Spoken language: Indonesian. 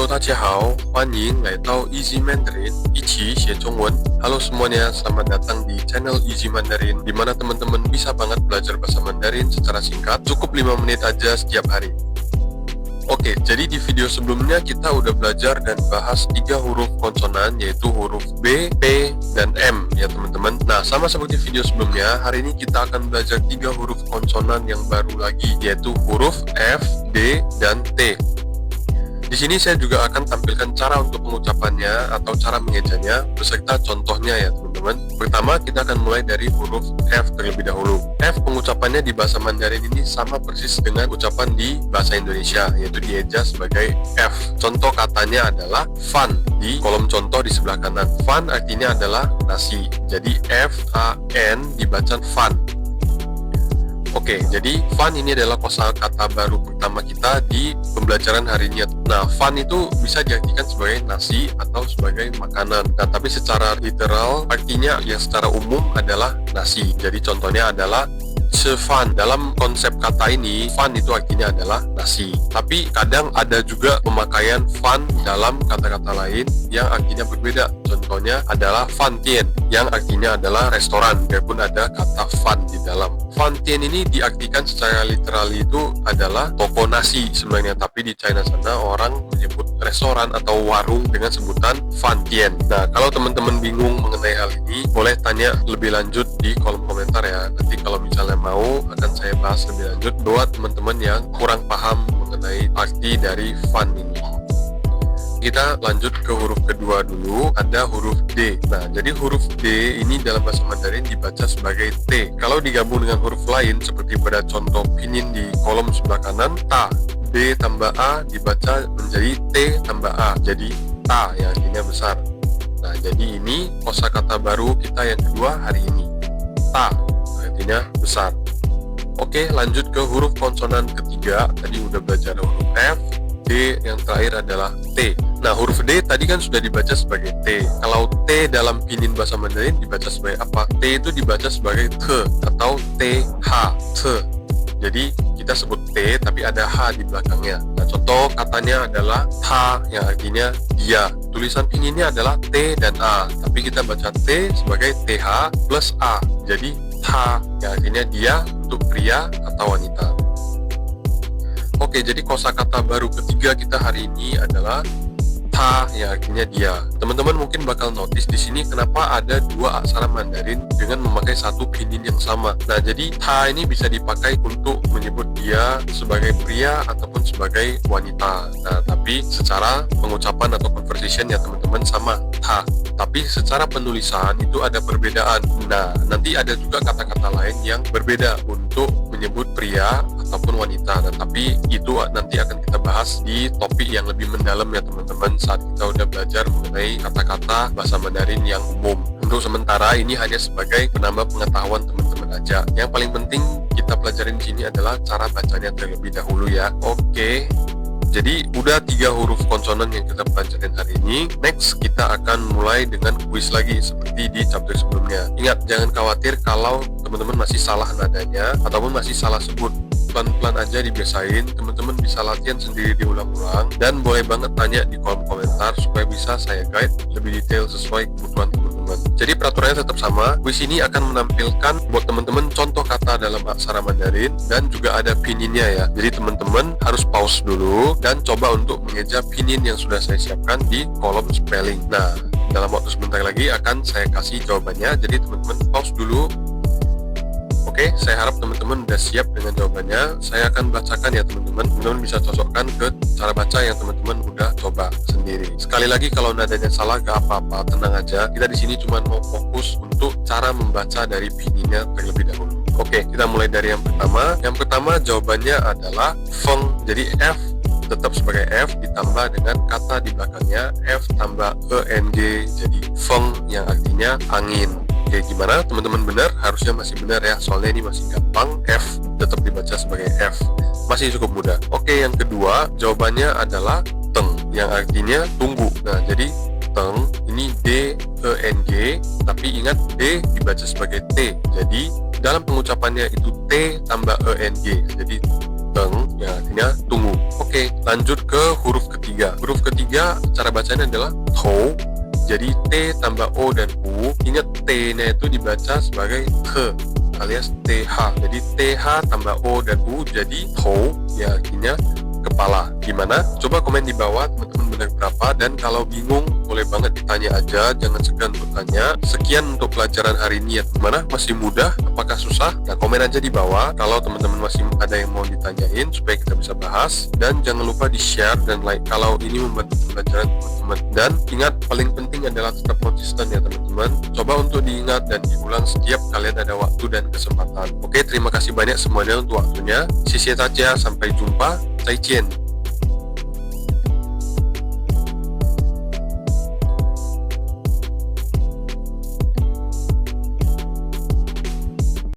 Hello， 大家好，欢迎来到 Easy Mandarin， 一起学中文。Halo semuanya, selamat datang di channel Easy Mandarin, di mana teman-teman bisa banget belajar bahasa Mandarin secara singkat, cukup 5 menit aja setiap hari. Oke, jadi di video sebelumnya kita udah belajar dan bahas 3 huruf konsonan, yaitu huruf B, P, dan M ya teman-teman. Nah, sama seperti video sebelumnya, hari ini kita akan belajar 3 huruf konsonan yang baru lagi, yaitu huruf F, D, dan T. Di sini saya juga akan tampilkan cara untuk pengucapannya atau cara mengejanya beserta contohnya ya teman-teman. Pertama, kita akan mulai dari huruf F terlebih dahulu. F pengucapannya di bahasa Mandarin ini sama persis dengan ucapan di bahasa Indonesia, yaitu dieja sebagai F. Contoh katanya adalah fun. Di kolom contoh di sebelah kanan, fun artinya adalah nasi. Jadi F-A-N dibaca fun. Oke, jadi fun ini adalah kosakata baru pertama kita di pembelajaran hari ini. Nah, fun itu bisa diartikan sebagai nasi atau sebagai makanan. Nah, tapi secara literal artinya yang secara umum adalah nasi. Jadi contohnya adalah fun. Dalam konsep kata ini, fun itu artinya adalah nasi. Tapi kadang ada juga pemakaian fun dalam kata-kata lain yang artinya berbeda. Contohnya adalah Fan Tien, yang artinya adalah restoran, biarpun ada kata fun di dalam. Fan Tien ini diartikan secara literal itu adalah toko nasi sebenarnya, tapi di China sana orang menyebut restoran atau warung dengan sebutan Fan Tien. Nah, kalau teman-teman bingung mengenai hal ini, boleh tanya lebih lanjut di kolom komentar ya. Nanti kalau misalnya mau, akan saya bahas lebih lanjut buat teman-teman yang kurang paham mengenai arti dari fun ini. Kita lanjut ke huruf kedua dulu, ada huruf D. Nah, jadi huruf D ini dalam bahasa Mandarin dibaca sebagai T. Kalau digabung dengan huruf lain, seperti pada contoh pinyin di kolom sebelah kanan, ta. D tambah A dibaca menjadi T tambah A, jadi ta yang artinya besar. Nah, jadi ini kosakata baru kita yang kedua hari ini. Ta, artinya besar. Oke, lanjut ke huruf konsonan ketiga. Tadi udah belajar huruf F, D, yang terakhir adalah T. Nah, huruf D tadi kan sudah dibaca sebagai T. Kalau T dalam pinyin bahasa Mandarin dibaca sebagai apa? T itu dibaca sebagai T atau TH, T. Jadi kita sebut T tapi ada H di belakangnya. Nah, contoh katanya adalah tha yang artinya dia. Tulisan pinyinnya adalah T dan A, tapi kita baca T sebagai TH plus A. Jadi tha yang artinya dia untuk pria atau wanita. Oke, jadi kosakata baru ketiga kita hari ini adalah ta yang artinya dia. Teman-teman mungkin bakal notice di sini kenapa ada 2 aksara Mandarin dengan memakai satu pinyin yang sama. Nah, jadi ta ini bisa dipakai untuk menyebut dia sebagai pria ataupun sebagai wanita. Nah, tapi secara pengucapan atau conversation ya teman-teman sama ta. Tapi secara penulisan itu ada perbedaan. Nah, nanti ada juga kata-kata lain yang berbeda untuk menyebut pria ataupun wanita. Nah, tapi itu nanti akan kita bahas di topik yang lebih mendalam ya teman-teman, saat kita udah belajar mengenai kata-kata bahasa Mandarin yang umum. Untuk sementara ini hanya sebagai penambah pengetahuan teman-teman aja. Yang paling penting kita pelajarin di sini adalah cara bacanya terlebih dahulu ya. Oke. Jadi udah 3 huruf konsonan yang kita pelajarin hari ini. Next kita akan mulai dengan kuis lagi seperti di chapter sebelumnya. Ingat, jangan khawatir kalau teman-teman masih salah nadanya ataupun masih salah sebut. Pelan-pelan aja dibiasain, teman-teman bisa latihan sendiri diulang-ulang, dan boleh banget tanya di kolom komentar supaya bisa saya guide lebih detail sesuai kebutuhan teman-teman. Jadi peraturannya tetap sama. Kuis ini akan menampilkan buat teman-teman contoh kata dalam aksara Mandarin dan juga ada pinyinnya ya. Jadi teman-teman harus pause dulu dan coba untuk mengeja pinyin yang sudah saya siapkan di kolom spelling. Nah, dalam waktu sebentar lagi akan saya kasih jawabannya. Jadi teman-teman pause dulu. Oke, saya harap teman-teman udah siap dengan jawabannya. Saya akan bacakan ya teman-teman. Teman-teman bisa cocokkan ke cara baca yang teman-teman udah coba sendiri. Sekali lagi kalau nadanya salah gak apa-apa, tenang aja. Kita di sini cuma mau fokus untuk cara membaca dari pinyinnya terlebih dahulu. Oke, kita mulai dari yang pertama. Yang pertama jawabannya adalah feng. Jadi F tetap sebagai F ditambah dengan kata di belakangnya F tambah ENG. Jadi feng yang artinya angin. Oke, gimana teman-teman benar? Harusnya masih benar ya, soalnya ini masih gampang. F tetap dibaca sebagai F, masih cukup mudah. Oke, yang kedua jawabannya adalah teng yang artinya tunggu. Nah, jadi teng ini D E N G, tapi ingat D dibaca sebagai T. Jadi dalam pengucapannya itu T tambah E N G. Jadi teng, ya artinya tunggu. Oke, lanjut ke huruf ketiga. Huruf ketiga cara bacanya adalah tou. Jadi T tambah O dan U. Ingat T-nya itu dibaca sebagai ke alias TH. Jadi TH tambah O dan U jadi tou, ya artinya kepala. Gimana? Coba komen di bawah teman-teman benar berapa, dan kalau bingung boleh banget ditanya aja, jangan segan untuk tanya. Sekian untuk pelajaran hari ini ya. Gimana? Masih mudah? Apakah susah? Nah, komen aja di bawah kalau teman-teman masih ada yang mau ditanyain supaya kita bisa bahas, dan jangan lupa di-share dan like kalau ini membantu pelajaran teman-teman. Dan ingat, paling penting adalah tetap konsisten ya teman-teman. Coba untuk diingat dan diulang setiap kalian ada waktu dan kesempatan. Oke, terima kasih banyak semuanya untuk waktunya. Sampai jumpa. 再见。